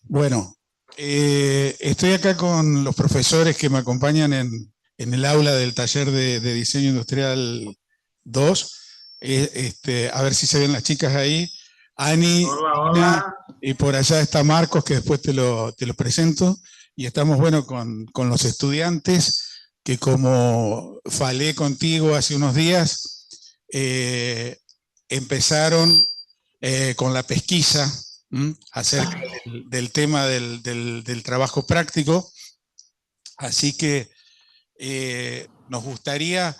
Bueno, estoy acá con los profesores que me acompañan en el aula del taller de diseño industrial 2. A ver si se ven las chicas ahí. Ani, Olá, Ina, olá. y por allá está Marcos, que después te lo presento. Y estamos, bueno, con los estudiantes que, como falé contigo hace unos días, empezaron con la pesquisa acerca del tema del trabajo práctico. Así que nos gustaría,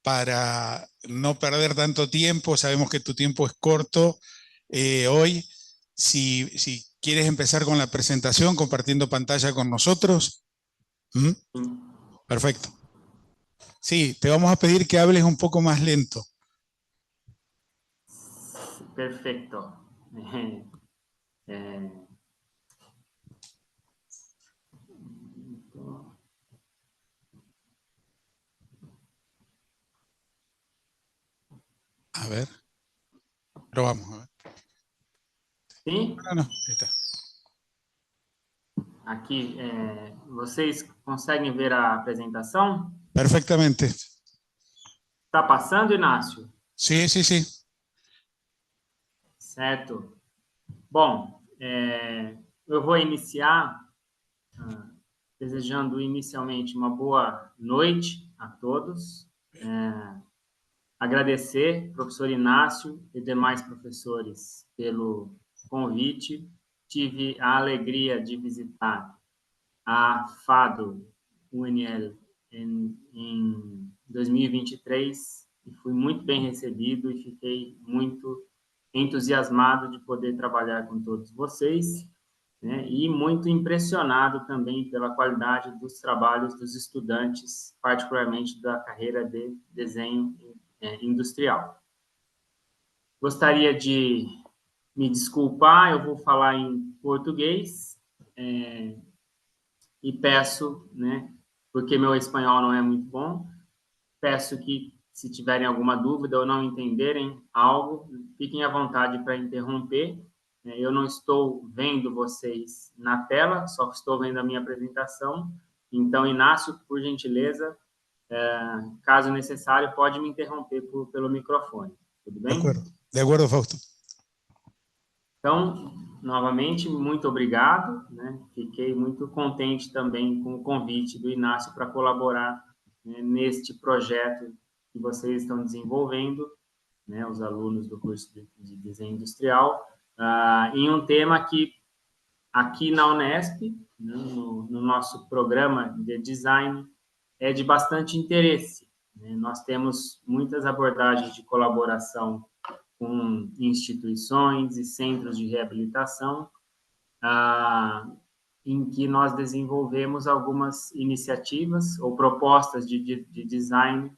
para no perder tanto tiempo, sabemos que tu tiempo es corto hoy, si quieres empezar con la presentación, compartiendo pantalla con nosotros. ¿Mm? Perfecto. Sí, te vamos a pedir que hables un poco más lento. Perfeito. A ver, probamos. A ver. Sim, No, no, ahí está. aqui, vocês conseguem ver a apresentação? Perfectamente. Está passando, Inácio? Sí, sí, sí. Certo. Bom, eu vou iniciar desejando inicialmente uma boa noite a todos. Agradecer, professor Inácio e demais professores, pelo convite. Tive a alegria de visitar a FADO UNL em 2023 e fui muito bem recebido e fiquei muito entusiasmado de poder trabalhar com todos vocês, né? E muito impressionado também pela qualidade dos trabalhos dos estudantes, particularmente da carreira de desenho industrial. Gostaria de me desculpar, eu vou falar em português, e peço, né, porque meu espanhol não é muito bom, peço que, se tiverem alguma dúvida ou não entenderem algo, fiquem à vontade para interromper. Eu não estou vendo vocês na tela, só estou vendo a minha apresentação. Então, Inácio, por gentileza, caso necessário, pode me interromper pelo microfone. Tudo bem? De acuerdo, Fausto. Então, novamente, muito obrigado, né? Fiquei muito contente também com o convite do Inácio para colaborar, né, neste projeto que vocês estão desenvolvendo, né, os alunos do curso de desenho industrial, em um tema que aqui na Unesp, né, no nosso programa de design, é de bastante interesse, né? Nós temos muitas abordagens de colaboração com instituições e centros de reabilitação, em que nós desenvolvemos algumas iniciativas ou propostas de design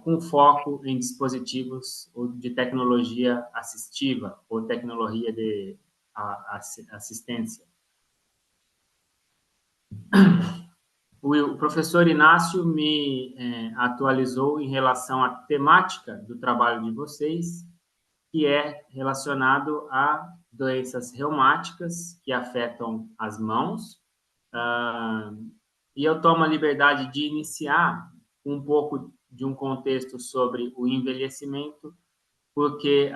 com foco em dispositivos de tecnologia assistiva ou tecnologia de assistência. O professor Inácio me atualizou em relação à temática do trabalho de vocês, que é relacionado a doenças reumáticas que afetam as mãos. E eu tomo a liberdade de iniciar um pouco de um contexto sobre o envelhecimento, porque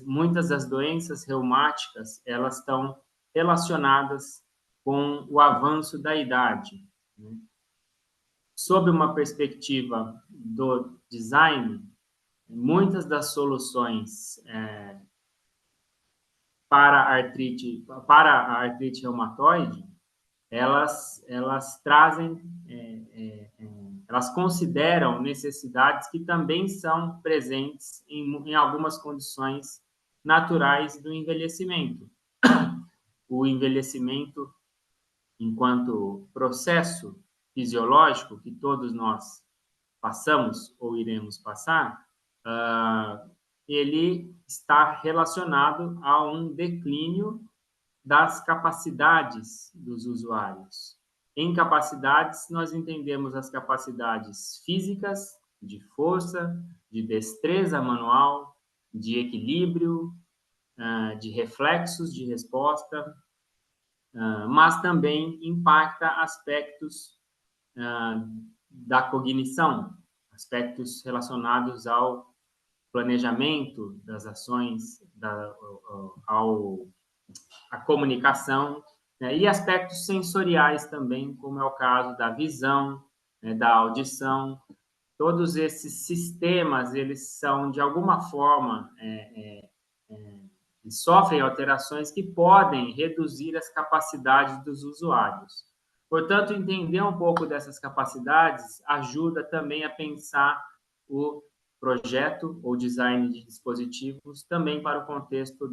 muitas das doenças reumáticas, elas estão relacionadas com o avanço da idade, né? Sob uma perspectiva do design, muitas das soluções para a artrite reumatoide, elas trazem, elas consideram necessidades que também são presentes em algumas condições naturais do envelhecimento. O envelhecimento, enquanto processo fisiológico que todos nós passamos ou iremos passar, ele está relacionado a um declínio das capacidades dos usuários. Em capacidades, nós entendemos as capacidades físicas, de força, de destreza manual, de equilíbrio, de reflexos de resposta, mas também impacta aspectos da cognição, aspectos relacionados ao planejamento das ações, a comunicação, né, e aspectos sensoriais também, como é o caso da visão, né, da audição. Todos esses sistemas, eles são, de alguma forma, sofrem alterações que podem reduzir as capacidades dos usuários. Portanto, entender um pouco dessas capacidades ajuda também a pensar o projeto ou design de dispositivos também para o contexto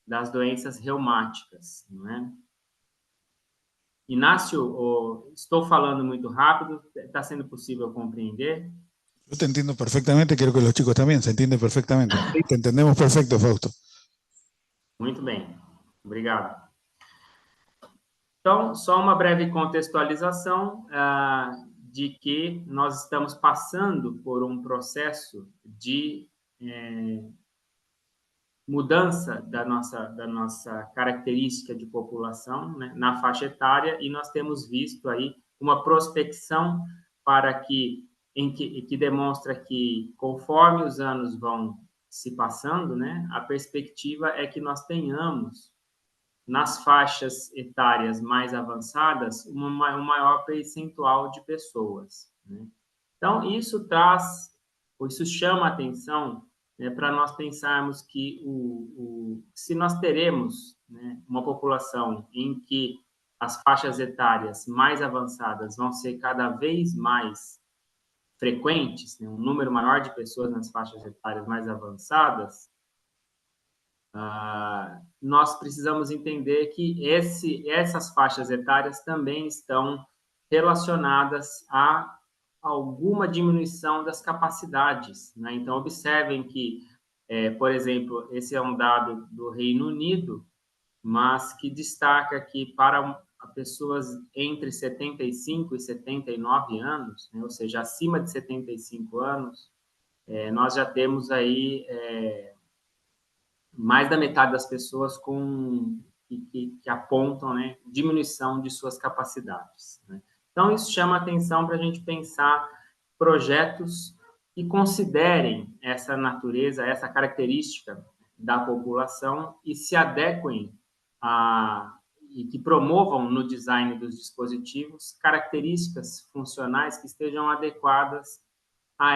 das doenças reumáticas, não é? Inácio, estou falando muito rápido, está sendo possível compreender? Yo te entiendo perfectamente, creo que los chicos también se entienden perfectamente. Te entendemos perfecto, Fausto. Muito bem, obrigado. Então, só uma breve contextualização de que nós estamos passando por um processo de mudança da nossa característica de população, né, na faixa etária, e nós temos visto aí uma prospecção para que demonstra que, conforme os anos vão se passando, né, a perspectiva é que nós tenhamos, nas faixas etárias mais avançadas, um maior percentual de pessoas, né? Então, isso chama a atenção, né, para nós pensarmos que se nós teremos, né, uma população em que as faixas etárias mais avançadas vão ser cada vez mais frequentes, né, um número maior de pessoas nas faixas etárias mais avançadas, nós precisamos entender que essas faixas etárias também estão relacionadas a alguma diminuição das capacidades, né? Então, observem que, por exemplo, esse é um dado do Reino Unido, mas que destaca que para pessoas entre 75 e 79 anos, né, ou seja, acima de 75 anos, nós já temos aí mais da metade das pessoas que apontam, né, diminuição de suas capacidades, né? Então, isso chama atenção para a gente pensar projetos que considerem essa natureza, essa característica da população e se adequem e que promovam no design dos dispositivos características funcionais que estejam adequadas a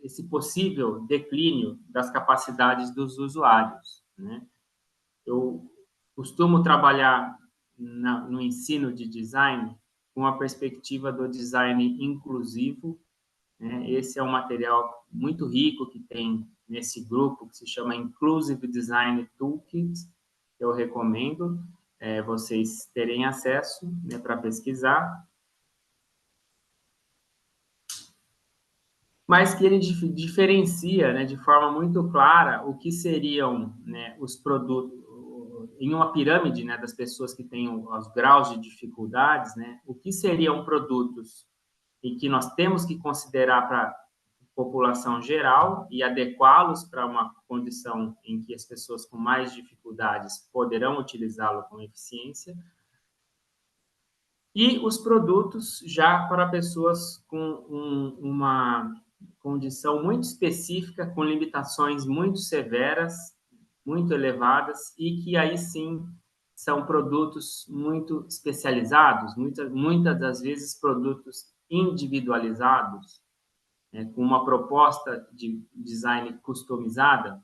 esse possível declínio das capacidades dos usuários, né? Eu costumo trabalhar no ensino de design com a perspectiva do design inclusivo, né? Esse é um material muito rico que tem nesse grupo, que se chama Inclusive Design Toolkit, que eu recomendo vocês terem acesso, né, para pesquisar. Mas que ele diferencia, né, de forma muito clara o que seriam, né, os produtos, em uma pirâmide, né, das pessoas que têm os graus de dificuldades, né, o que seriam produtos e que nós temos que considerar para a população geral e adequá-los para uma condição em que as pessoas com mais dificuldades poderão utilizá-lo com eficiência, e os produtos já para pessoas com uma condição muito específica, com limitações muito severas, muito elevadas, e que aí sim são produtos muito especializados, muitas das vezes produtos individualizados, né, com uma proposta de design customizada.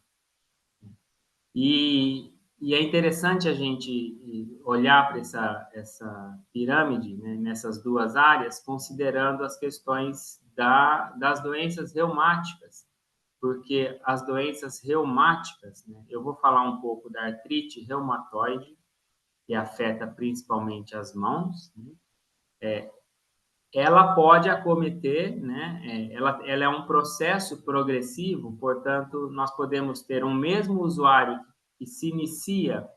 E é interessante a gente olhar para essa pirâmide, né, nessas duas áreas, considerando as questões das doenças reumáticas, porque as doenças reumáticas, né, eu vou falar um pouco da artrite reumatoide, que afeta principalmente as mãos, né, ela pode acometer, né, ela é um processo progressivo, portanto, nós podemos ter um mesmo usuário que se inicia,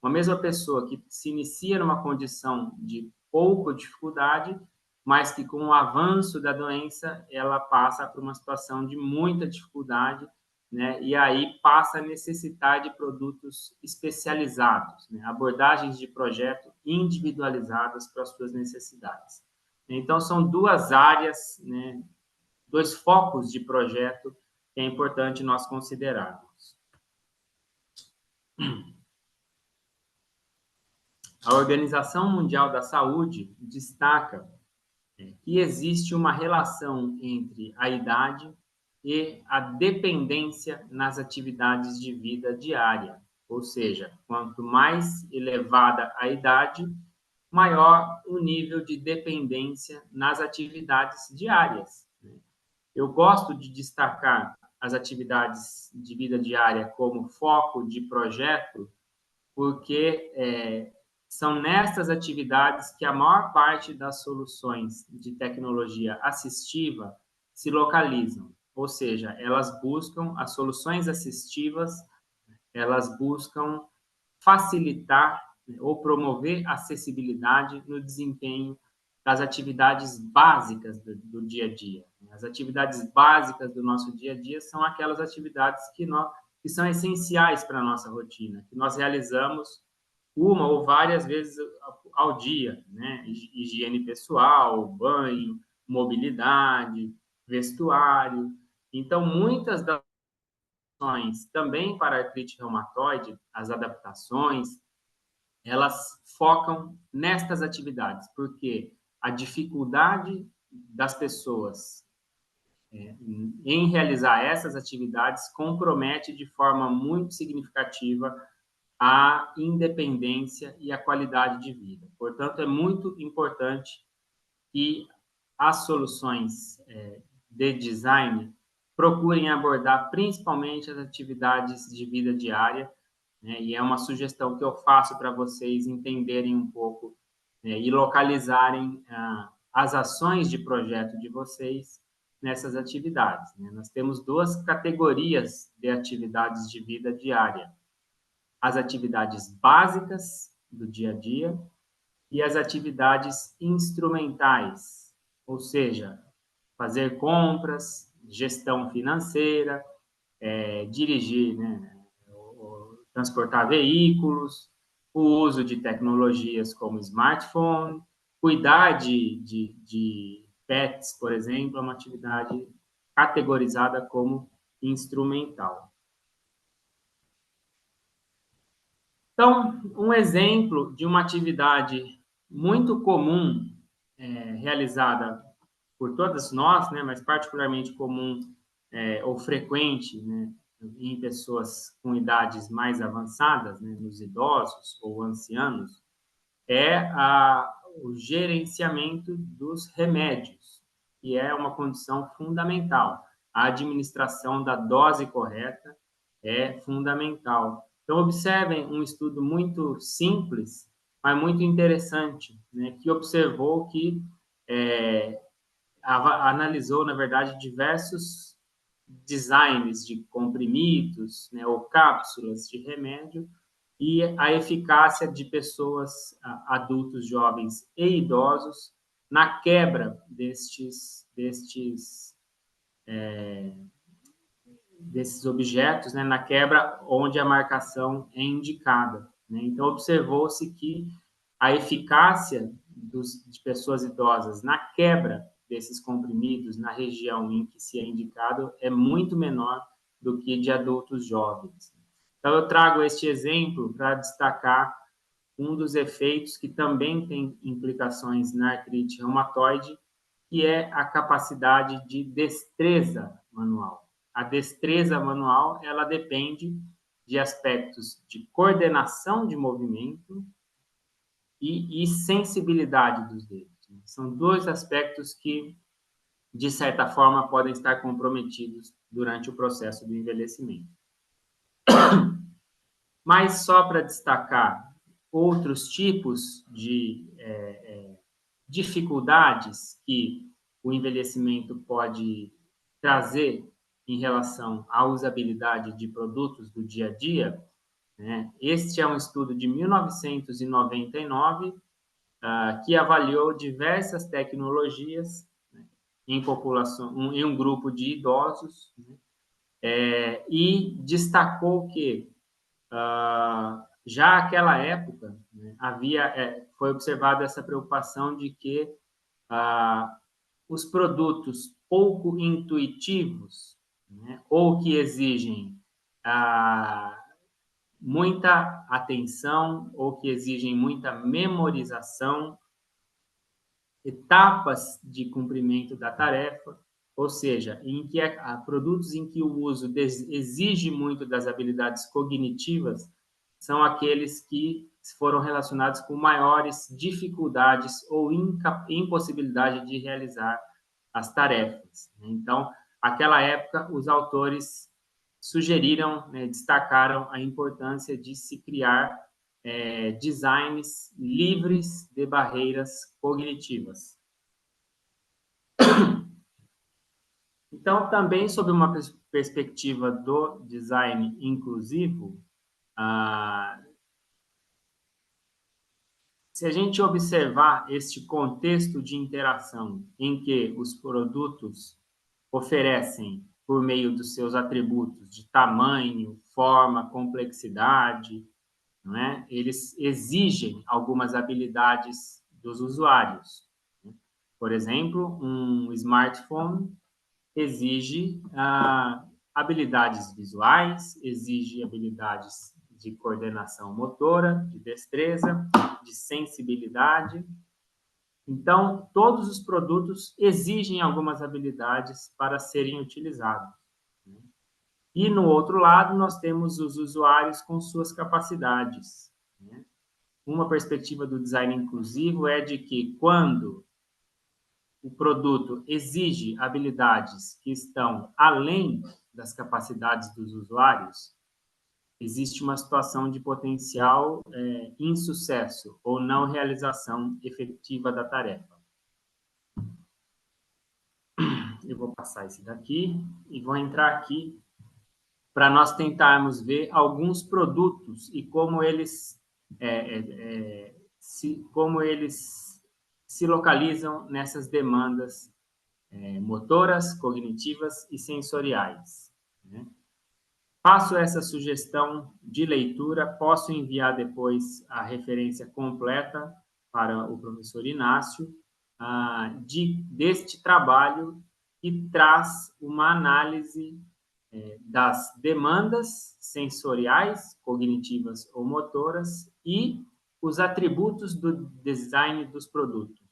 uma mesma pessoa que se inicia numa condição de pouca dificuldade, mas que com o avanço da doença, ela passa por uma situação de muita dificuldade, né? E aí passa a necessitar de produtos especializados, né? Abordagens de projeto individualizadas para as suas necessidades. Então, são duas áreas, né? Dois focos de projeto que é importante nós considerarmos. A Organização Mundial da Saúde destaca que existe uma relação entre a idade e a dependência nas atividades de vida diária. Ou seja, quanto mais elevada a idade, maior o nível de dependência nas atividades diárias. Eu gosto de destacar as atividades de vida diária como foco de projeto, porque são nessas atividades que a maior parte das soluções de tecnologia assistiva se localizam, ou seja, elas buscam as soluções assistivas, elas buscam facilitar ou promover acessibilidade no desempenho das atividades básicas do dia a dia. As atividades básicas do nosso dia a dia são aquelas atividades que são essenciais para a nossa rotina, que nós realizamos uma ou várias vezes ao dia, né? Higiene pessoal, banho, mobilidade, vestuário. Então, muitas das ações também para artrite reumatoide, as adaptações, elas focam nestas atividades, porque a dificuldade das pessoas em realizar essas atividades compromete de forma muito significativa a independência e a qualidade de vida. Portanto, é muito importante que as soluções de design procurem abordar principalmente as atividades de vida diária, né? E é uma sugestão que eu faço para vocês entenderem um pouco e localizarem as ações de projeto de vocês nessas atividades, né? Nós temos duas categorias de atividades de vida diária: as atividades básicas do dia a dia e as atividades instrumentais, ou seja, fazer compras, gestão financeira, dirigir, né, transportar veículos, o uso de tecnologias como smartphone, cuidar de pets, por exemplo, é uma atividade categorizada como instrumental. Então, um exemplo de uma atividade muito comum realizada por todas nós, né, mas particularmente comum ou frequente, né, em pessoas com idades mais avançadas, né, nos idosos ou ancianos, é o gerenciamento dos remédios, que é uma condição fundamental. A administração da dose correta é fundamental. Então, observem um estudo muito simples, mas muito interessante, né, que observou que analisou, na verdade, diversos designs de comprimidos, né, ou cápsulas de remédio, e a eficácia de pessoas, adultos, jovens e idosos, na quebra desses objetos, né, na quebra onde a marcação é indicada, né? Então, observou-se que a eficácia de pessoas idosas na quebra desses comprimidos na região em que se é indicado é muito menor do que de adultos jovens. Então, eu trago este exemplo para destacar um dos efeitos que também tem implicações na artrite reumatoide, que é a capacidade de destreza manual. A destreza manual, ela depende de aspectos de coordenação de movimento e sensibilidade dos dedos. São dois aspectos que, de certa forma, podem estar comprometidos durante o processo do envelhecimento. Mas só para destacar outros tipos de dificuldades que o envelhecimento pode trazer em relação à usabilidade de produtos do dia a dia, né? Este é um estudo de 1999 que avaliou diversas tecnologias, né, em um grupo de idosos, né, e destacou que, já naquela época, né, foi observada essa preocupação de que os produtos pouco intuitivos, né, ou que exigem muita atenção, ou que exigem muita memorização, etapas de cumprimento da tarefa, ou seja, há produtos em que o uso exige muito das habilidades cognitivas, são aqueles que foram relacionados com maiores dificuldades ou impossibilidade de realizar as tarefas. Então, naquela época, os autores sugeriram, né, destacaram a importância de se criar designs livres de barreiras cognitivas. Então, também sob uma perspectiva do design inclusivo, se a gente observar este contexto de interação em que os produtos oferecem, por meio dos seus atributos de tamanho, forma, complexidade, não é? Eles exigem algumas habilidades dos usuários. Por exemplo, um smartphone exige habilidades visuais, exige habilidades de coordenação motora, de destreza, de sensibilidade. Então, todos os produtos exigem algumas habilidades para serem utilizados. E, no outro lado, nós temos os usuários com suas capacidades. Uma perspectiva do design inclusivo é de que, quando o produto exige habilidades que estão além das capacidades dos usuários, existe uma situação de potencial insucesso ou não realização efetiva da tarefa. Eu vou passar esse daqui e vou entrar aqui para nós tentarmos ver alguns produtos e como eles se localizam nessas demandas motoras, cognitivas e sensoriais. Né? Faço essa sugestão de leitura, posso enviar depois a referência completa para o professor Inácio deste trabalho, que traz uma análise das demandas sensoriais, cognitivas ou motoras e os atributos do design dos produtos.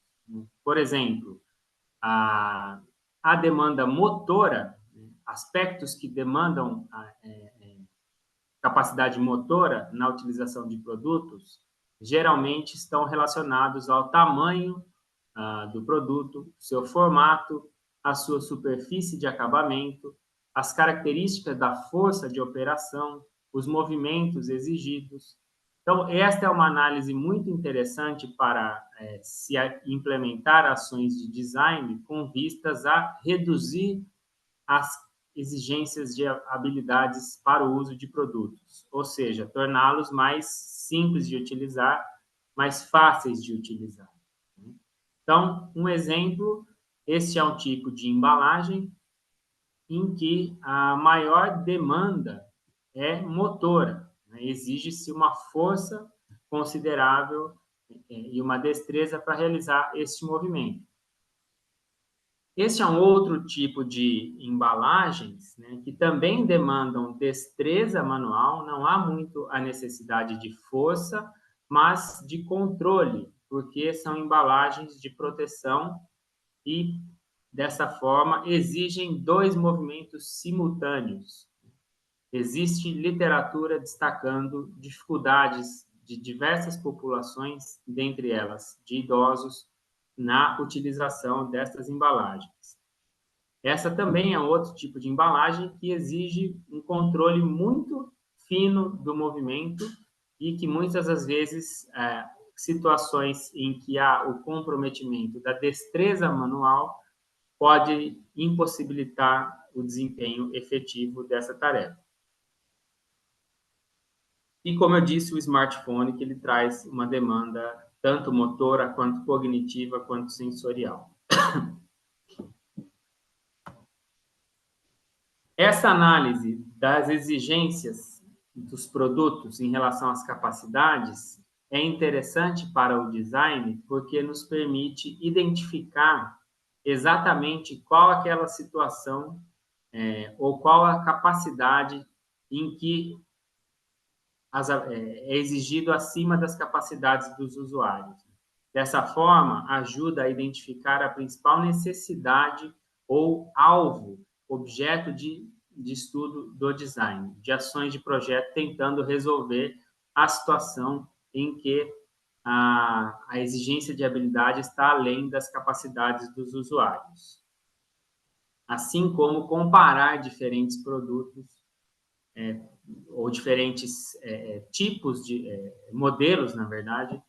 Por exemplo, a demanda motora, aspectos que demandam capacidade motora na utilização de produtos, geralmente estão relacionados ao tamanho do produto, seu formato, a sua superfície de acabamento, as características da força de operação, os movimentos exigidos. Então, esta é uma análise muito interessante para se implementar ações de design com vistas a reduzir as exigências de habilidades para o uso de produtos, ou seja, torná-los mais simples de utilizar, mais fáceis de utilizar. Então, um exemplo, este é um tipo de embalagem em que a maior demanda é motora, né? Exige-se uma força considerável e uma destreza para realizar este movimento. Este é um outro tipo de embalagens, né, que também demandam destreza manual, não há muito a necessidade de força, mas de controle, porque são embalagens de proteção e, dessa forma, exigem dois movimentos simultâneos. Existe literatura destacando dificuldades de diversas populações, dentre elas de idosos, na utilização destas embalagens. Essa também é outro tipo de embalagem que exige um controle muito fino do movimento e que muitas das vezes situações em que há o comprometimento da destreza manual pode impossibilitar o desempenho efetivo dessa tarefa. E, como eu disse, o smartphone, que ele traz uma demanda tanto motora, quanto cognitiva, quanto sensorial. Essa análise das exigências dos produtos em relação às capacidades é interessante para o design porque nos permite identificar exatamente qual aquela situação ou qual a capacidade em que é exigido acima das capacidades dos usuários. Dessa forma, ajuda a identificar a principal necessidade ou alvo, objeto de estudo do design, de ações de projeto tentando resolver a situação em que a exigência de habilidade está além das capacidades dos usuários. Assim como comparar diferentes produtos ou diferentes tipos de modelos, na verdade,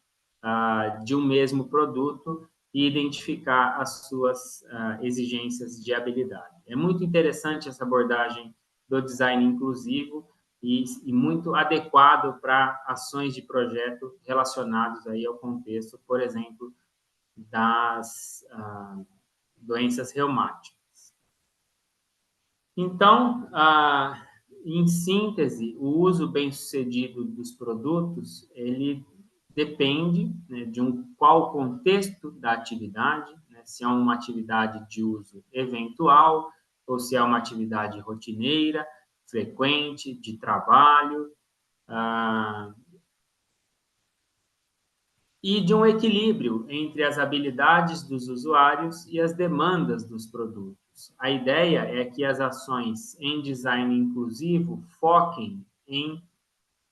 de um mesmo produto e identificar as suas exigências de habilidade. É muito interessante essa abordagem do design inclusivo e muito adequado para ações de projeto relacionadas aí ao contexto, por exemplo, das doenças reumáticas. Então, em síntese, o uso bem-sucedido dos produtos, ele depende, né, de qual o contexto da atividade, né, se é uma atividade de uso eventual ou se é uma atividade rotineira, frequente, de trabalho, e de um equilíbrio entre as habilidades dos usuários e as demandas dos produtos. A ideia é que as ações em design inclusivo foquem em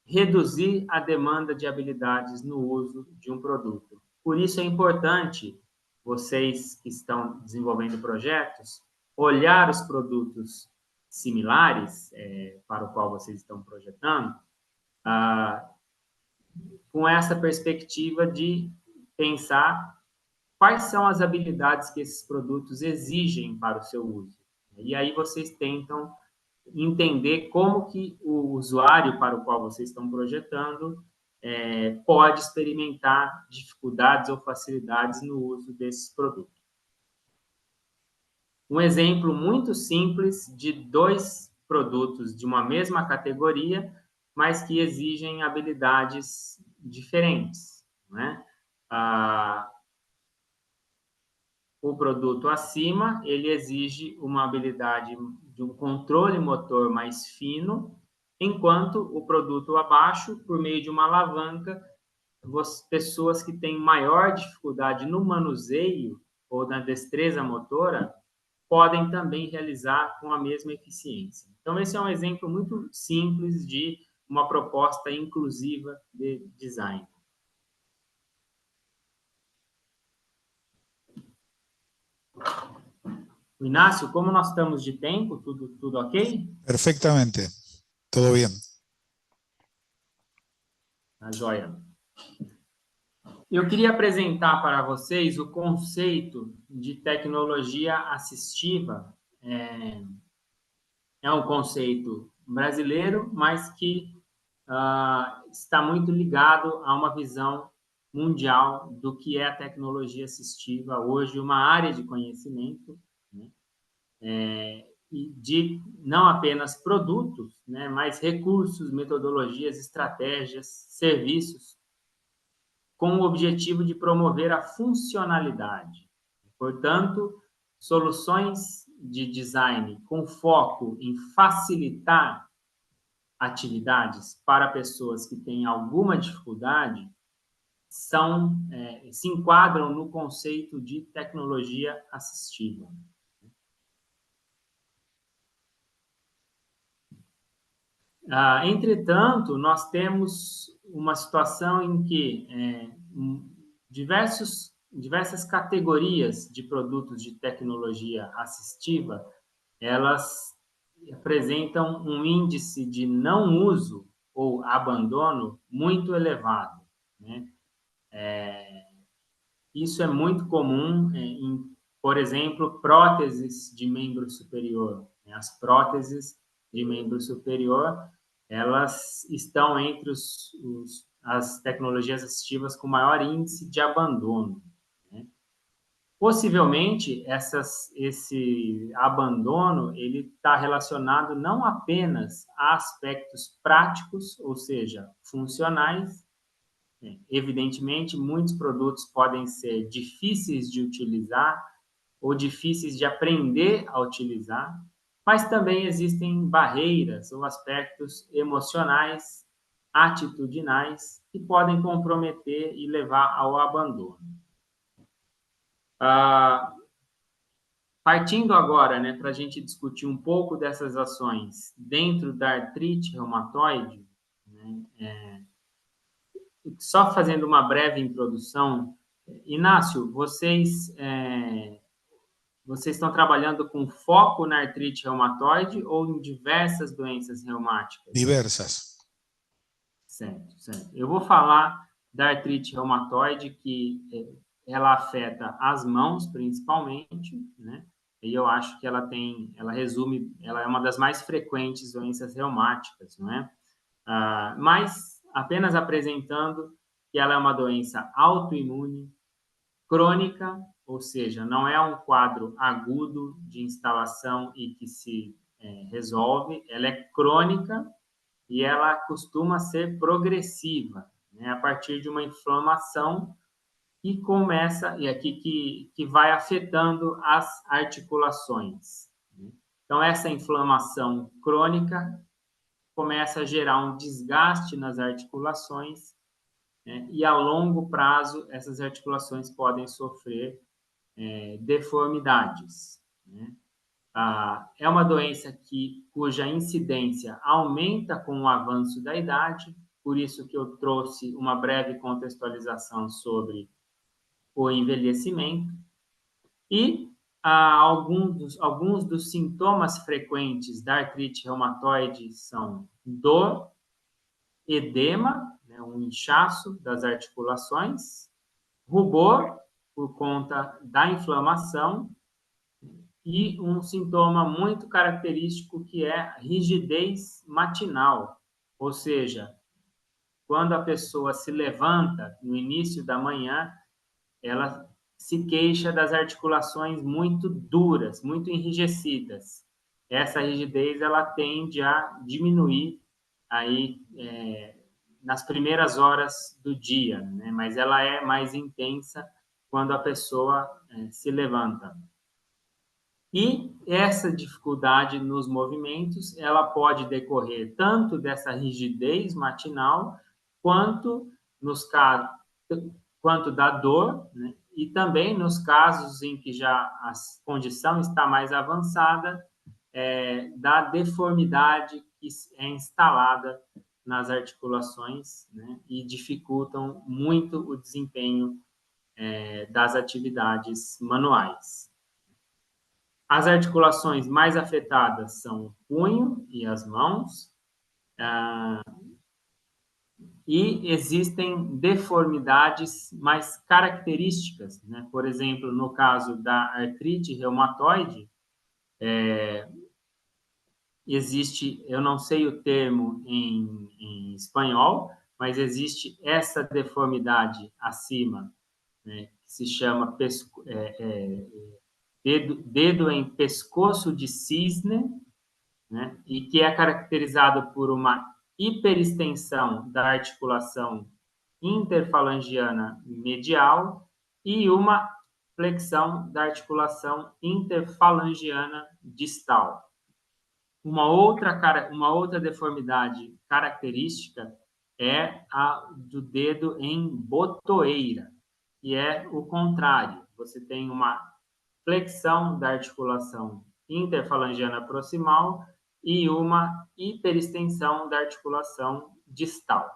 reduzir a demanda de habilidades no uso de um produto. Por isso é importante vocês que estão desenvolvendo projetos olhar os produtos similares para o qual vocês estão projetando, com essa perspectiva de pensar quais são as habilidades que esses produtos exigem para o seu uso. E aí vocês tentam entender como que o usuário para o qual vocês estão projetando pode experimentar dificuldades ou facilidades no uso desses produtos. Um exemplo muito simples de dois produtos de uma mesma categoria, mas que exigem habilidades diferentes, né? O produto acima, ele exige uma habilidade de um controle motor mais fino, enquanto o produto abaixo, por meio de uma alavanca, pessoas que têm maior dificuldade no manuseio ou na destreza motora podem também realizar com a mesma eficiência. Então, esse é um exemplo muito simples de uma proposta inclusiva de design. Inácio, como nós estamos de tempo, tudo ok? Perfectamente, todo bien. Tá joia. Eu queria apresentar para vocês o conceito de tecnologia assistiva. É um conceito brasileiro, mas que está muito ligado a uma visão mundial do que é a tecnologia assistiva hoje, uma área de conhecimento, né? De não apenas produtos, né, mas recursos, metodologias, estratégias, serviços, com o objetivo de promover a funcionalidade. Portanto, soluções de design com foco em facilitar atividades para pessoas que têm alguma dificuldade se enquadram no conceito de tecnologia assistiva. Entretanto, nós temos uma situação em que diversas categorias de produtos de tecnologia assistiva, elas apresentam um índice de não uso ou abandono muito elevado, né? Isso é muito comum por exemplo, próteses de membro superior. As próteses de membro superior, elas estão entre as tecnologias assistivas com maior índice de abandono, né? Possivelmente, esse abandono ele está relacionado não apenas a aspectos práticos, ou seja, funcionais. Evidentemente, muitos produtos podem ser difíceis de utilizar ou difíceis de aprender a utilizar, mas também existem barreiras ou aspectos emocionais, atitudinais, que podem comprometer e levar ao abandono. Partindo agora, né, para a gente discutir um pouco dessas ações dentro da artrite reumatoide, né, só fazendo uma breve introdução, Inácio, vocês estão trabalhando com foco na artrite reumatoide ou em diversas doenças reumáticas? Diversas. Certo, certo. Eu vou falar da artrite reumatoide, que ela afeta as mãos, principalmente, né? E eu acho que ela é uma das mais frequentes doenças reumáticas, não é? Mas apenas apresentando que ela é uma doença autoimune, crônica, ou seja, não é um quadro agudo de instalação e que se resolve, ela é crônica e ela costuma ser progressiva, né, a partir de uma inflamação que começa, e aqui que vai afetando as articulações. Então, essa inflamação crônica começa a gerar um desgaste nas articulações, né, e a longo prazo essas articulações podem sofrer deformidades, né? É uma doença cuja incidência aumenta com o avanço da idade, por isso que eu trouxe uma breve contextualização sobre o envelhecimento. E alguns dos sintomas frequentes da artrite reumatoide são dor, edema, né, um inchaço das articulações, rubor, por conta da inflamação, e um sintoma muito característico que é a rigidez matinal, ou seja, quando a pessoa se levanta no início da manhã, ela se queixa das articulações muito duras, muito enrijecidas. Essa rigidez ela tende a diminuir aí nas primeiras horas do dia, né? Mas ela é mais intensa quando a pessoa se levanta. E essa dificuldade nos movimentos, ela pode decorrer tanto dessa rigidez matinal, quanto da dor, né? E também nos casos em que já a condição está mais avançada, da deformidade que é instalada nas articulações, né? E dificultam muito o desempenho das atividades manuais. As articulações mais afetadas são o punho e as mãos, e existem deformidades mais características, né? Por exemplo, no caso da artrite reumatoide, existe, eu não sei o termo em espanhol, mas existe essa deformidade acima, né, que se chama dedo em pescoço de cisne, né, e que é caracterizado por uma hiperextensão da articulação interfalangiana medial e uma flexão da articulação interfalangiana distal. Uma outra deformidade característica é a do dedo em botoeira, que é o contrário. Você tem uma flexão da articulação interfalangiana proximal e uma hiperextensão da articulação distal.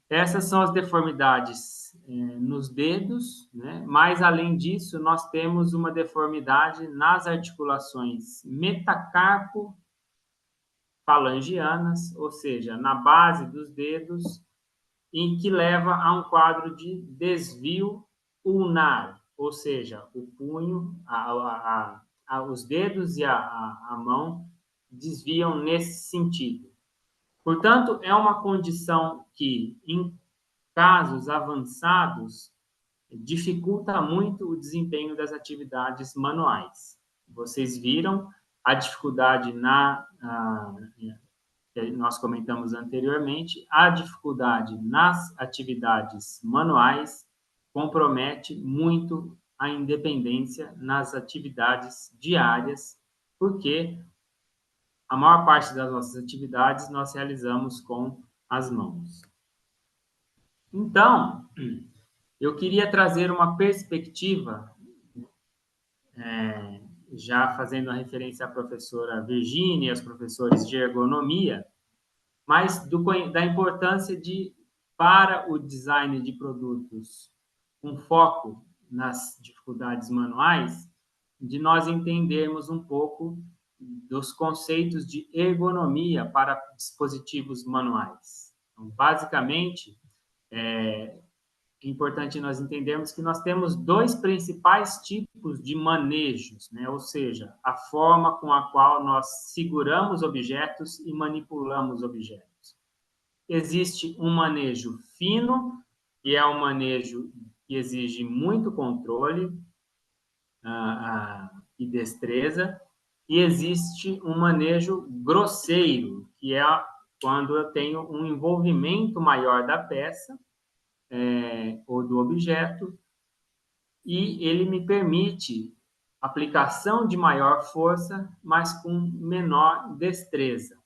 Essas são as deformidades nos dedos, né? Mas, além disso, nós temos uma deformidade nas articulações metacarpo-falangianas, ou seja, na base dos dedos, em que leva a um quadro de desvio ulnar, ou seja, o punho, os dedos e a mão desviam nesse sentido. Portanto, é uma condição que, em casos avançados, dificulta muito o desempenho das atividades manuais. Vocês viram a dificuldade que nós comentamos anteriormente, a dificuldade nas atividades manuais compromete muito a independência nas atividades diárias, porque a maior parte das nossas atividades nós realizamos com as mãos. Então, eu queria trazer uma perspectiva, já fazendo a referência à professora Virginia e aos professores de ergonomia, mas da importância para o design de produtos com foco nas dificuldades manuais, de nós entendermos um pouco dos conceitos de ergonomia para dispositivos manuais. Então, basicamente, é importante nós entendermos que nós temos dois principais tipos de manejos, né? Ou seja, a forma com a qual nós seguramos objetos e manipulamos objetos. Existe um manejo fino, que é um manejo que exige muito controle e destreza, e existe um manejo grosseiro, que é quando eu tenho um envolvimento maior da peça ou do objeto, e ele me permite aplicação de maior força, mas com menor destreza.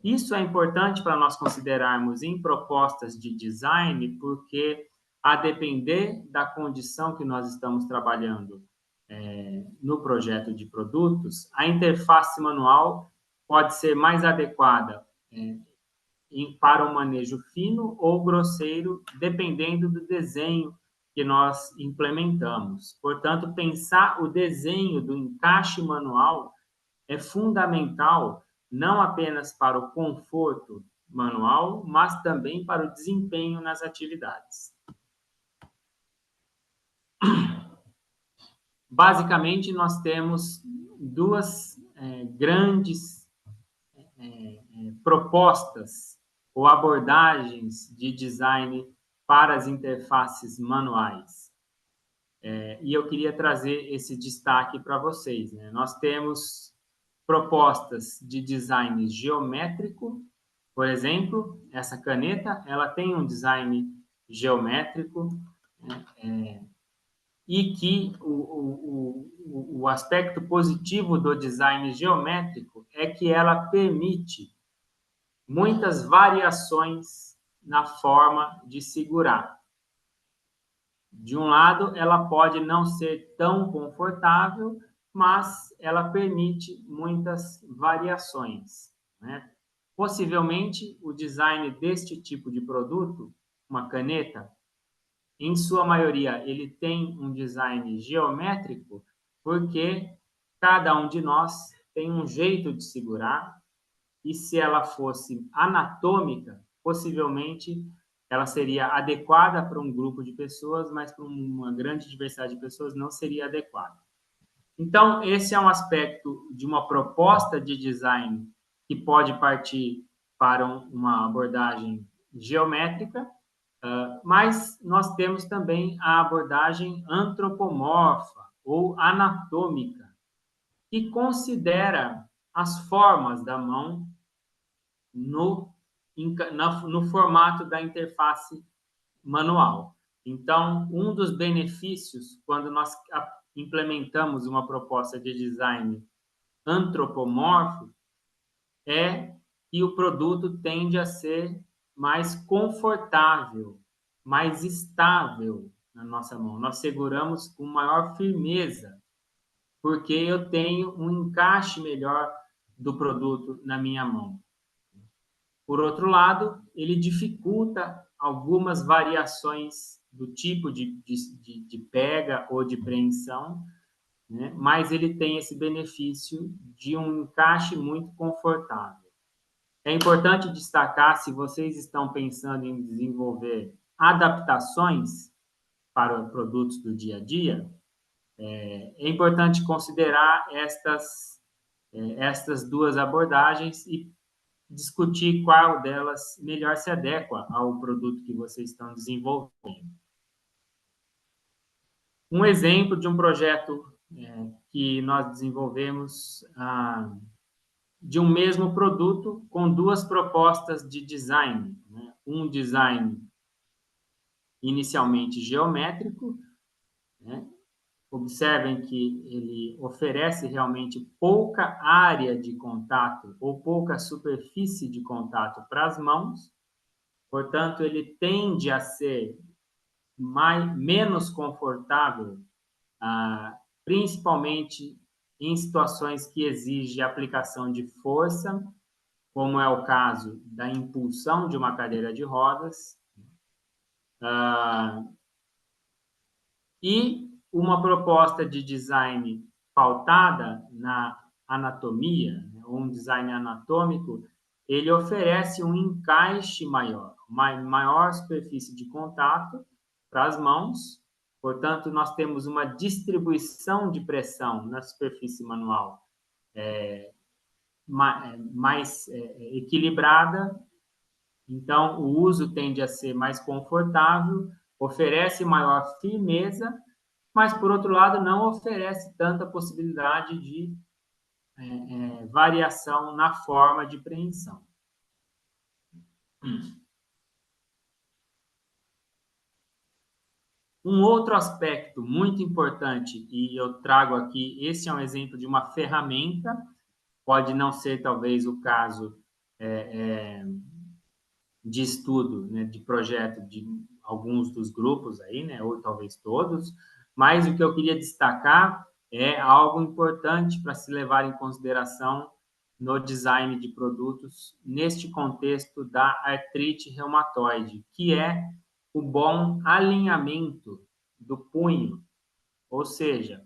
Isso é importante para nós considerarmos em propostas de design, porque, a depender da condição que nós estamos trabalhando no projeto de produtos, a interface manual pode ser mais adequada para um manejo fino ou grosseiro, dependendo do desenho que nós implementamos. Portanto, pensar o desenho do encaixe manual é fundamental, não apenas para o conforto manual, mas também para o desempenho nas atividades. Basicamente, nós temos duas grandes propostas ou abordagens de design para as interfaces manuais. E eu queria trazer esse destaque para vocês, né? Nós temos propostas de design geométrico, por exemplo, essa caneta, ela tem um design geométrico, e que o aspecto positivo do design geométrico é que ela permite muitas variações na forma de segurar. De um lado, ela pode não ser tão confortável, mas ela permite muitas variações, né? Possivelmente, o design deste tipo de produto, uma caneta, em sua maioria, ele tem um design geométrico, porque cada um de nós tem um jeito de segurar, e se ela fosse anatômica, possivelmente ela seria adequada para um grupo de pessoas, mas para uma grande diversidade de pessoas não seria adequada. Então, esse é um aspecto de uma proposta de design que pode partir para uma abordagem geométrica, mas nós temos também a abordagem antropomorfa ou anatômica, que considera as formas da mão no formato da interface manual. Então, um dos benefícios, quando nós implementamos uma proposta de design antropomorfo, é que o produto tende a ser mais confortável, mais estável na nossa mão. Nós seguramos com maior firmeza, porque eu tenho um encaixe melhor do produto na minha mão. Por outro lado, ele dificulta algumas variações do tipo de pega ou de preensão, né? Mas ele tem esse benefício de um encaixe muito confortável. É importante destacar, se vocês estão pensando em desenvolver adaptações para produtos do dia a dia, é importante considerar estas duas abordagens e discutir qual delas melhor se adequa ao produto que vocês estão desenvolvendo. Um exemplo de um projeto que nós desenvolvemos de um mesmo produto com duas propostas de design, né? Um design inicialmente geométrico, né? Observem que ele oferece realmente pouca área de contato ou pouca superfície de contato para as mãos, portanto, ele tende a ser menos confortável, principalmente em situações que exigem aplicação de força, como é o caso da impulsão de uma cadeira de rodas, e uma proposta de design pautada na anatomia, ou um design anatômico, ele oferece um encaixe maior, uma maior superfície de contato para as mãos, portanto, nós temos uma distribuição de pressão na superfície manual mais equilibrada, então o uso tende a ser mais confortável, oferece maior firmeza, mas, por outro lado, não oferece tanta possibilidade de variação na forma de preensão. Um outro aspecto muito importante, e eu trago aqui, esse é um exemplo de uma ferramenta, pode não ser, talvez, o caso de estudo, né, de projeto de alguns dos grupos aí, né, ou talvez todos, mas o que eu queria destacar é algo importante para se levar em consideração no design de produtos neste contexto da artrite reumatoide, que é o bom alinhamento do punho, ou seja,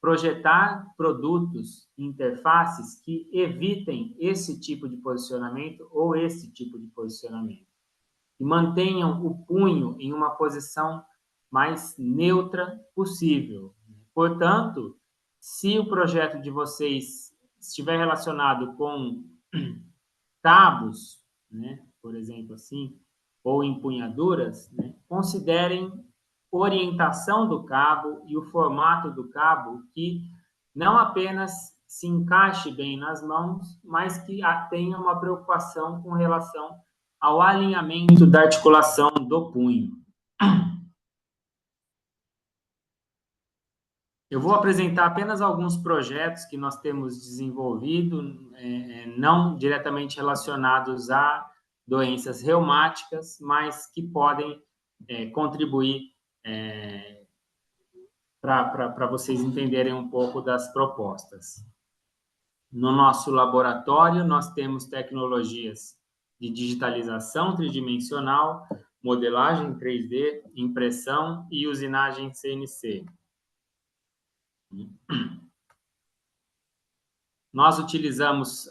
projetar produtos, interfaces que evitem esse tipo de posicionamento ou esse tipo de posicionamento e mantenham o punho em uma posição mais neutra possível. Portanto, se o projeto de vocês estiver relacionado com cabos, né, por exemplo, assim, ou empunhaduras, né, considerem orientação do cabo e o formato do cabo que não apenas se encaixe bem nas mãos, mas que tenha uma preocupação com relação ao alinhamento da articulação do punho. Eu vou apresentar apenas alguns projetos que nós temos desenvolvido, não diretamente relacionados a doenças reumáticas, mas que podem contribuir para vocês entenderem um pouco das propostas. No nosso laboratório, nós temos tecnologias de digitalização tridimensional, modelagem 3D, impressão e usinagem CNC. Nós utilizamos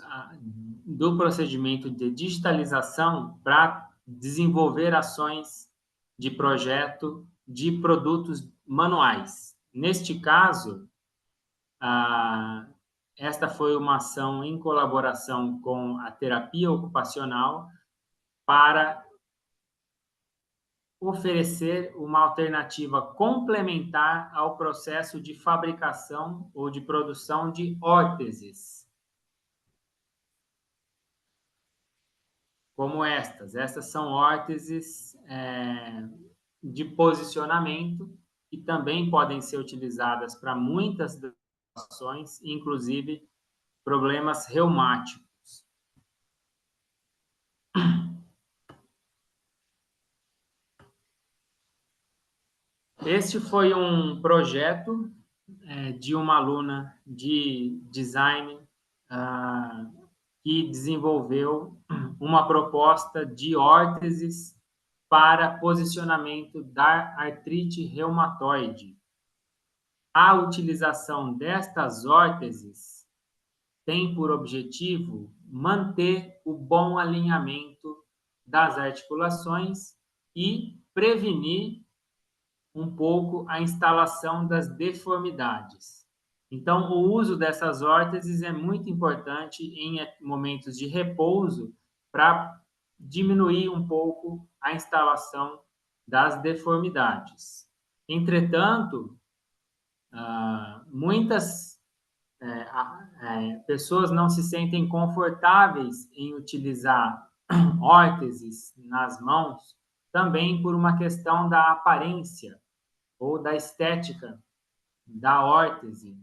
do procedimento de digitalização para desenvolver ações de projeto de produtos manuais. Neste caso, esta foi uma ação em colaboração com a terapia ocupacional para oferecer uma alternativa complementar ao processo de fabricação ou de produção de órteses, como estas. Estas são órteses de posicionamento que também podem ser utilizadas para muitas ações, inclusive problemas reumáticos. Este foi um projeto de uma aluna de design que desenvolveu uma proposta de órteses para posicionamento da artrite reumatoide. A utilização destas órteses tem por objetivo manter o bom alinhamento das articulações e prevenir um pouco a instalação das deformidades. Então, o uso dessas órteses é muito importante em momentos de repouso para diminuir um pouco a instalação das deformidades. Entretanto, muitas pessoas não se sentem confortáveis em utilizar órteses nas mãos, também por uma questão da aparência ou da estética da órtese.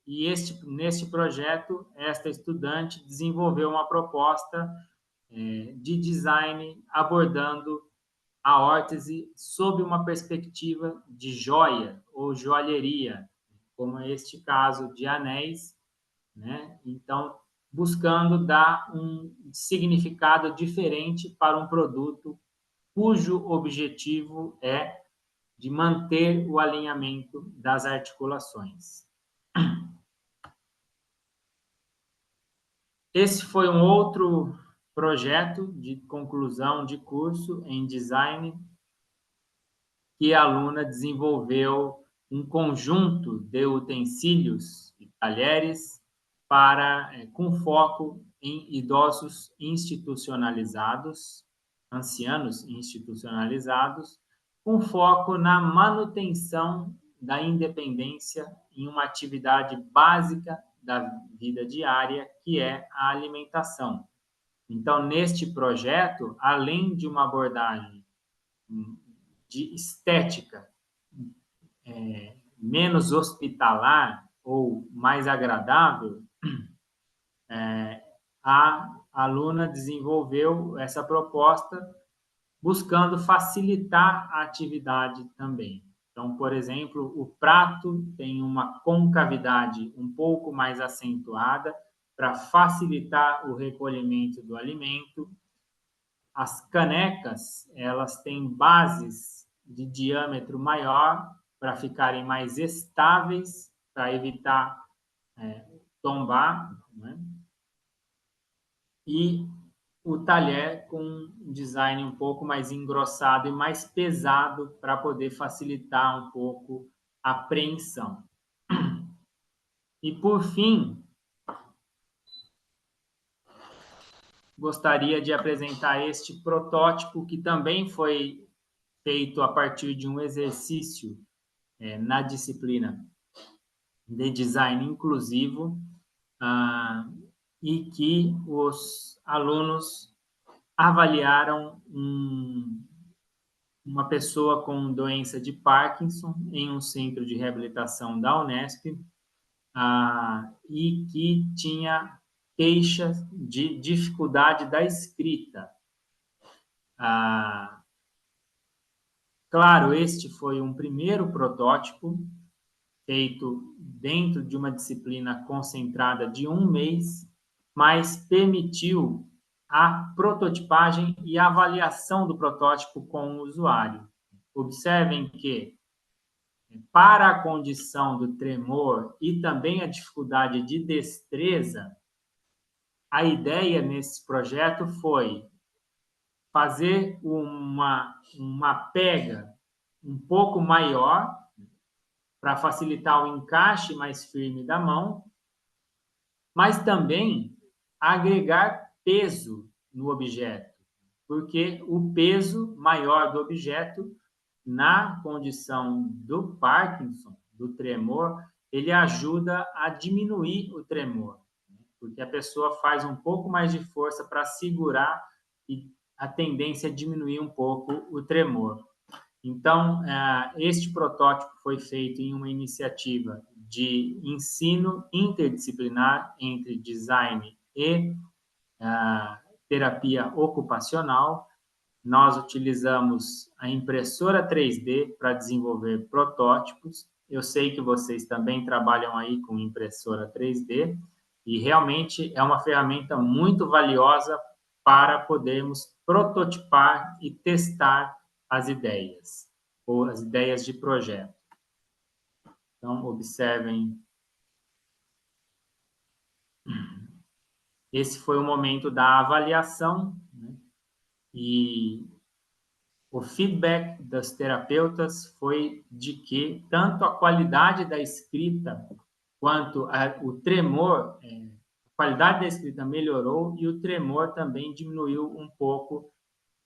E neste projeto, esta estudante desenvolveu uma proposta de design abordando a órtese sob uma perspectiva de joia ou joalheria, como é este caso de anéis, né? Então, buscando dar um significado diferente para um produto cujo objetivo é de manter o alinhamento das articulações. Esse foi um outro projeto de conclusão de curso em design que a aluna desenvolveu um conjunto de utensílios e talheres com foco em idosos institucionalizados, ancianos institucionalizados, com foco na manutenção da independência em uma atividade básica da vida diária, que é a alimentação. Então, neste projeto, além de uma abordagem de estética menos hospitalar ou mais agradável, a aluna desenvolveu essa proposta buscando facilitar a atividade também. Então, por exemplo, o prato tem uma concavidade um pouco mais acentuada para facilitar o recolhimento do alimento. As canecas, elas têm bases de diâmetro maior para ficarem mais estáveis, para evitar tombar, né? E o talher com um design um pouco mais engrossado e mais pesado para poder facilitar um pouco a apreensão. E, por fim, gostaria de apresentar este protótipo, que também foi feito a partir de um exercício na disciplina de design inclusivo, e que os alunos avaliaram uma pessoa com doença de Parkinson em um centro de reabilitação da Unesp, e que tinha queixas de dificuldade da escrita. Claro, este foi um primeiro protótipo feito dentro de uma disciplina concentrada de 1 mês, mas permitiu a prototipagem e a avaliação do protótipo com o usuário. Observem que, para a condição do tremor e também a dificuldade de destreza, a ideia nesse projeto foi fazer uma pega um pouco maior para facilitar o encaixe mais firme da mão, mas também agregar peso no objeto, porque o peso maior do objeto, na condição do Parkinson, do tremor, ele ajuda a diminuir o tremor, porque a pessoa faz um pouco mais de força para segurar e a tendência é diminuir um pouco o tremor. Então, este protótipo foi feito em uma iniciativa de ensino interdisciplinar entre design e terapia ocupacional. Nós utilizamos a impressora 3D para desenvolver protótipos. Eu sei que vocês também trabalham aí com impressora 3D e realmente é uma ferramenta muito valiosa para podermos prototipar e testar as ideias, ou as ideias de projeto. Então, observem. Esse foi o momento da avaliação, né? E o feedback das terapeutas foi de que tanto a qualidade da escrita quanto o tremor, a qualidade da escrita melhorou e o tremor também diminuiu um pouco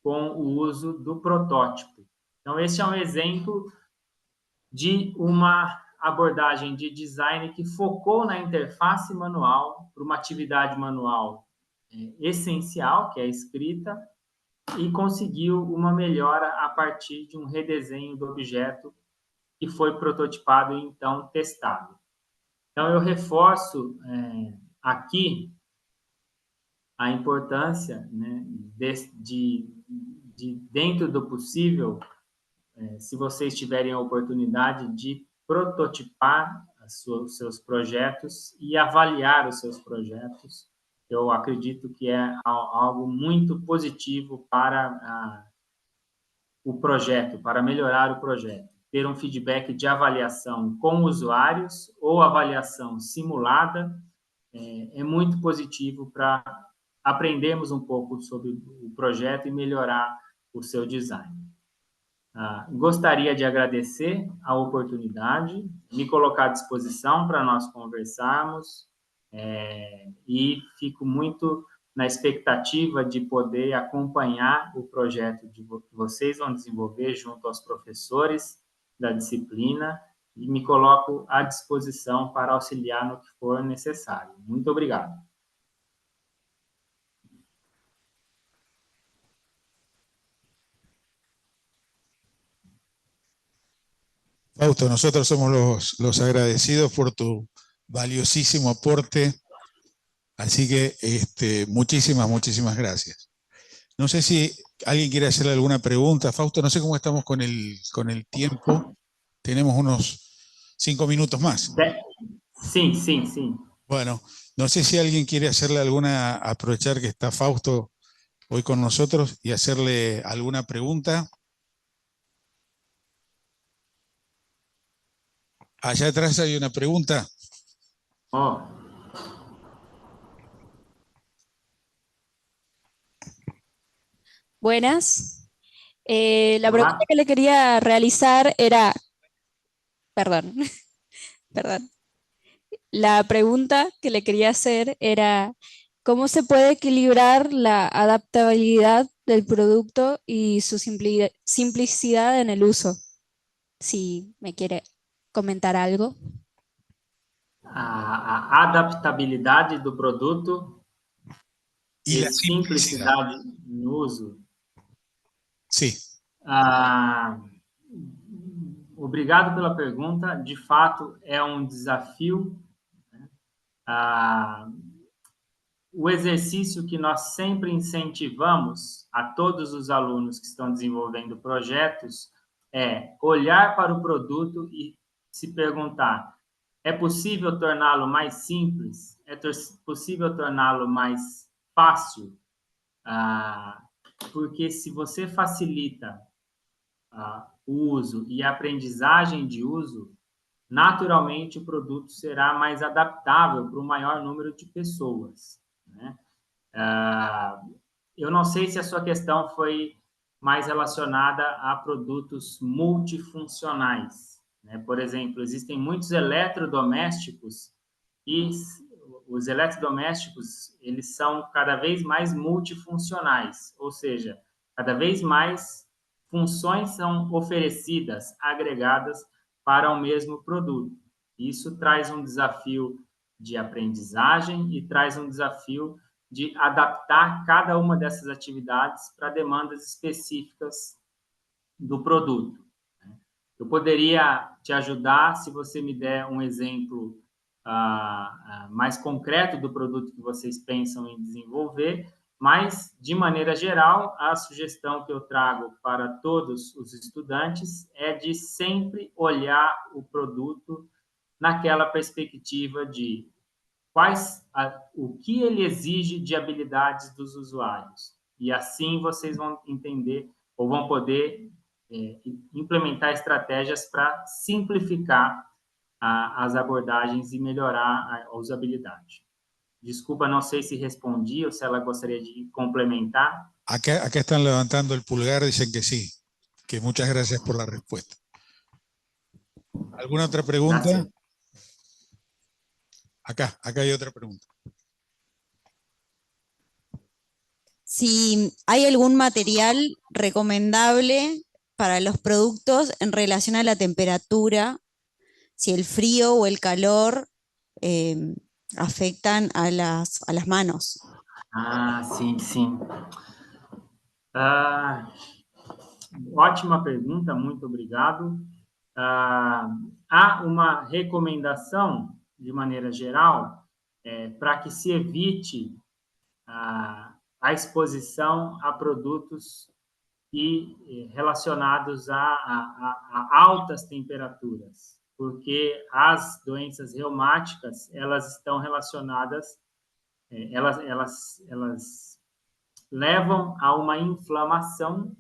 com o uso do protótipo. Então, esse é um exemplo de uma abordagem de design que focou na interface manual, para uma atividade manual essencial, que é a escrita, e conseguiu uma melhora a partir de um redesenho do objeto que foi prototipado e então testado. Então, eu reforço aqui a importância, né, de dentro do possível, se vocês tiverem a oportunidade de prototipar os seus projetos e avaliar os seus projetos. Eu acredito que é algo muito positivo para o projeto, para melhorar o projeto. Ter um feedback de avaliação com usuários ou avaliação simulada é muito positivo para aprendermos um pouco sobre o projeto e melhorar o seu design. Gostaria de agradecer a oportunidade, me colocar à disposição para nós conversarmos, e fico muito na expectativa de poder acompanhar o projeto que vocês vão desenvolver junto aos professores da disciplina e me coloco à disposição para auxiliar no que for necessário. Muito obrigado. Fausto, nosotros somos los agradecidos por tu valiosísimo aporte, así que muchísimas gracias. No sé si alguien quiere hacerle alguna pregunta. Fausto, no sé cómo estamos con el tiempo. Tenemos unos 5 minutos más. Sí. Bueno, no sé si alguien quiere hacerle alguna, aprovechar que está Fausto hoy con nosotros y hacerle alguna pregunta. Allá atrás hay una pregunta. Buenas. La pregunta que le quería realizar era, perdón. La pregunta que le quería hacer era, ¿cómo se puede equilibrar la adaptabilidad del producto y su simplicidad en el uso? Si me quiere comentar algo. A adaptabilidade do produto e la simplicidade no uso. Sim. Obrigado pela pergunta. De fato, é um desafio. O exercício que nós sempre incentivamos a todos os alunos que estão desenvolvendo projetos é olhar para o produto e se perguntar: é possível torná-lo mais simples? É possível torná-lo mais fácil? Porque se você facilita o uso e a aprendizagem de uso, naturalmente o produto será mais adaptável para o maior número de pessoas, né? Eu não sei se a sua questão foi mais relacionada a produtos multifuncionais, né? Por exemplo, existem muitos eletrodomésticos e os eletrodomésticos, eles são cada vez mais multifuncionais, ou seja, cada vez mais funções são oferecidas, agregadas para o mesmo produto. Isso traz um desafio de aprendizagem e traz um desafio de adaptar cada uma dessas atividades para demandas específicas do produto. Eu poderia te ajudar se você me der um exemplo mais concreto do produto que vocês pensam em desenvolver, mas, de maneira geral, a sugestão que eu trago para todos os estudantes é de sempre olhar o produto naquela perspectiva de o que ele exige de habilidades dos usuários. E assim vocês vão entender ou vão poder implementar estratégias para simplificar as abordagens e melhorar a usabilidade. Desculpa, não sei se respondi ou se ela gostaria de complementar. Acá están levantando el pulgar, dicen que sí, que muchas gracias por la respuesta. ¿Alguna otra pregunta? Gracias. Acá hay otra pregunta. Si hay algún material recomendable para los productos en relación a la temperatura, si el frío o el calor afectan a las manos. Ah, sim, sim. Ótima pergunta, muito obrigado. Há uma recomendação, de maneira geral, para que se evite a exposição a produtos relacionados a altas temperaturas, porque as doenças reumáticas, elas estão relacionadas, elas levam a uma inflamação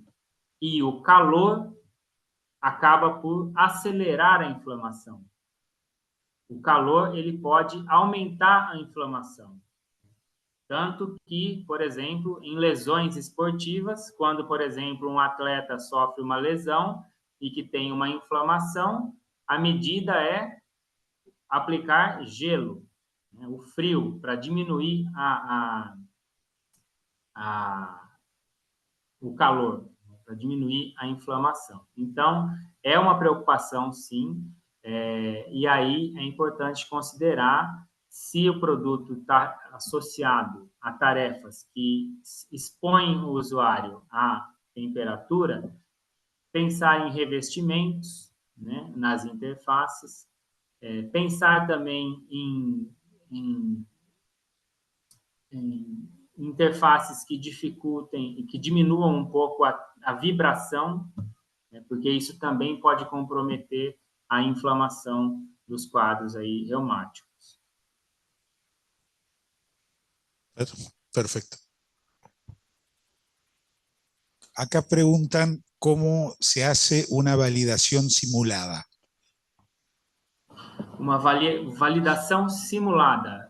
e o calor acaba por acelerar a inflamação. O calor, ele pode aumentar a inflamação. Tanto que, por exemplo, em lesões esportivas, quando, por exemplo, um atleta sofre uma lesão e que tem uma inflamação, a medida é aplicar gelo, né, o frio, para diminuir o calor, para diminuir a inflamação. Então, é uma preocupação, sim, e aí é importante considerar se o produto está associado a tarefas que expõem o usuário à temperatura, pensar em revestimentos, né, nas interfaces, pensar também em interfaces que dificultem e que diminuam um pouco a vibração, né, porque isso também pode comprometer a inflamação dos quadros aí reumáticos. Perfecto. Acá preguntan cómo se hace una validación simulada. Uma validação simulada.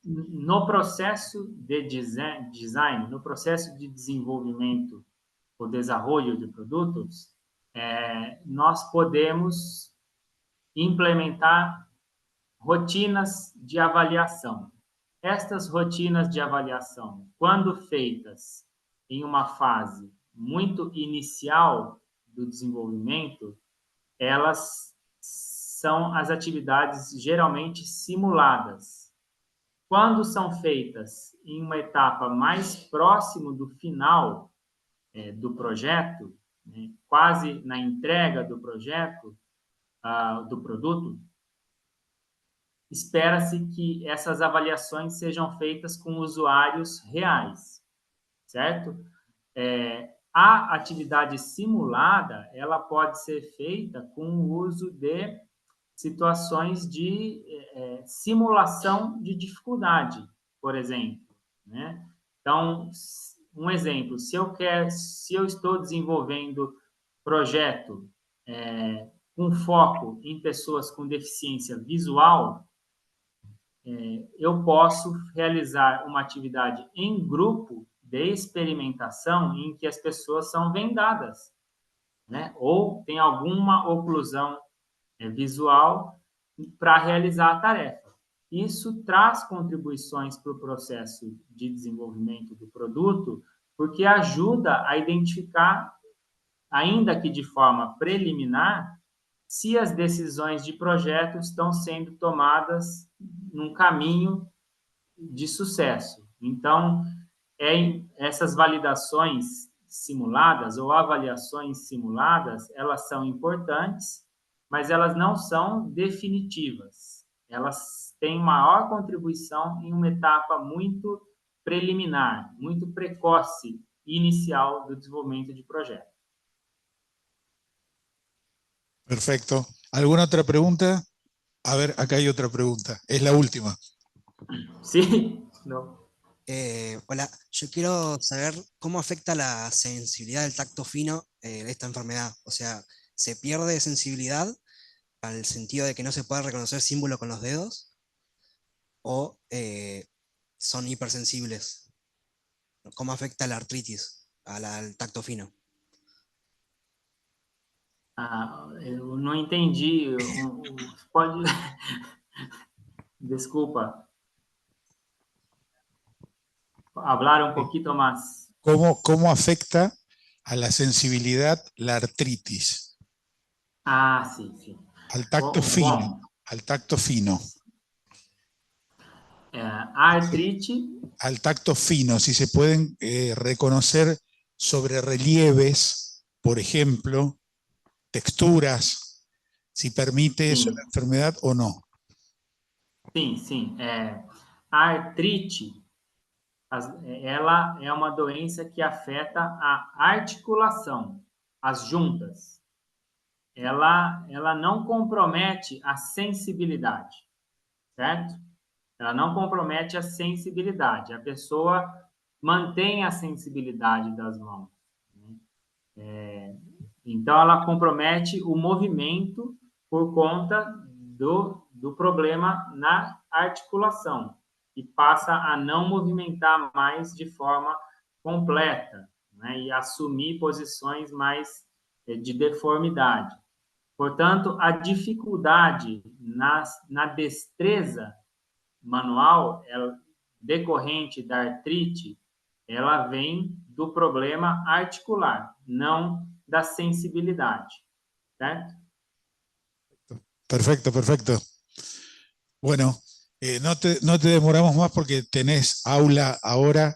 No processo de design, no processo de desenvolvimento ou desenvolvimento de produtos, nós podemos implementar rotinas de avaliação. Estas rotinas de avaliação, quando feitas em uma fase muito inicial do desenvolvimento, elas são as atividades geralmente simuladas. Quando são feitas em uma etapa mais próximo do final do projeto, né, quase na entrega do projeto, do produto, espera-se que essas avaliações sejam feitas com usuários reais, certo? A atividade simulada, ela pode ser feita com o uso de situações de simulação de dificuldade, por exemplo, né? Então, um exemplo, se eu estou desenvolvendo projeto com foco em pessoas com deficiência visual, eu posso realizar uma atividade em grupo de experimentação em que as pessoas são vendadas, né? Ou tem alguma oclusão visual para realizar a tarefa. Isso traz contribuições para o processo de desenvolvimento do produto, porque ajuda a identificar, ainda que de forma preliminar, se as decisões de projeto estão sendo tomadas num caminho de sucesso. Então, essas validações simuladas ou avaliações simuladas, elas são importantes, mas elas não são definitivas. Elas têm maior contribuição em uma etapa muito preliminar, muito precoce, inicial do desenvolvimento de projeto. Perfecto. ¿Alguna otra pregunta? A ver, acá hay otra pregunta. Es la última. Sí, no. Hola, yo quiero saber cómo afecta la sensibilidad del tacto fino de esta enfermedad. O sea, ¿se pierde sensibilidad al sentido de que no se puede reconocer símbolo con los dedos? ¿O son hipersensibles? ¿Cómo afecta la artritis al tacto fino? Eu não entendi. Pode... Desculpa. Hablar un poquito más. ¿Cómo afecta a la sensibilidad la artritis. Ah, sim, sim. Al tacto Bom, fino. Al tacto fino. a artrite, Al tacto fino, si se pueden reconocer sobre relieves, por ejemplo, texturas, si permite eso sim, la enfermedad o no. sim, sim. A artrite, ela é uma doença que afeta a articulação, as juntas. Ela não compromete a sensibilidade, certo? Ela não compromete a sensibilidade. A pessoa mantém a sensibilidade das mãos, né? Então, ela compromete o movimento por conta do problema na articulação e passa a não movimentar mais de forma completa, né? E assumir posições mais de deformidade. Portanto, a dificuldade na destreza manual, decorrente da artrite, ela vem do problema articular, não da sensibilidade, certo? Perfecto, perfecto. Bueno, no te demoramos más porque tenés aula ahora.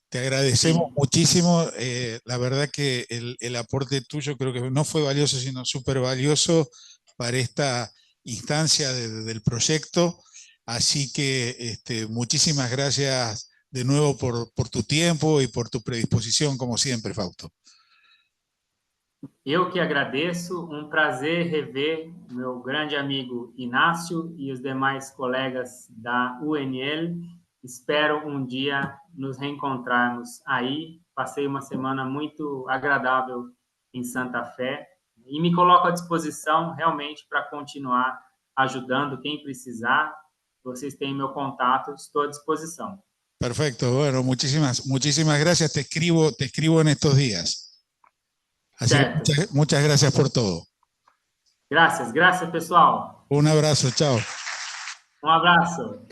Te agradecemos Sí. muchísimo. La verdad que el aporte tuyo creo que no fue valioso, sino súper valioso para esta instancia del proyecto. Así que muchísimas gracias de nuevo por tu tiempo y por tu predisposición, como siempre, Fausto. Eu que agradeço, um prazer rever meu grande amigo Inácio e os demais colegas da UNL. Espero um dia nos reencontrarmos aí. Passei uma semana muito agradável em Santa Fé e me coloco à disposição realmente para continuar ajudando quem precisar. Vocês têm meu contato, estou à disposição. Perfecto, bueno, muchísimas gracias. Te escribo en estos días. Así que muchas gracias por todo. Gracias, pessoal. Un abrazo, chao. Um abraço.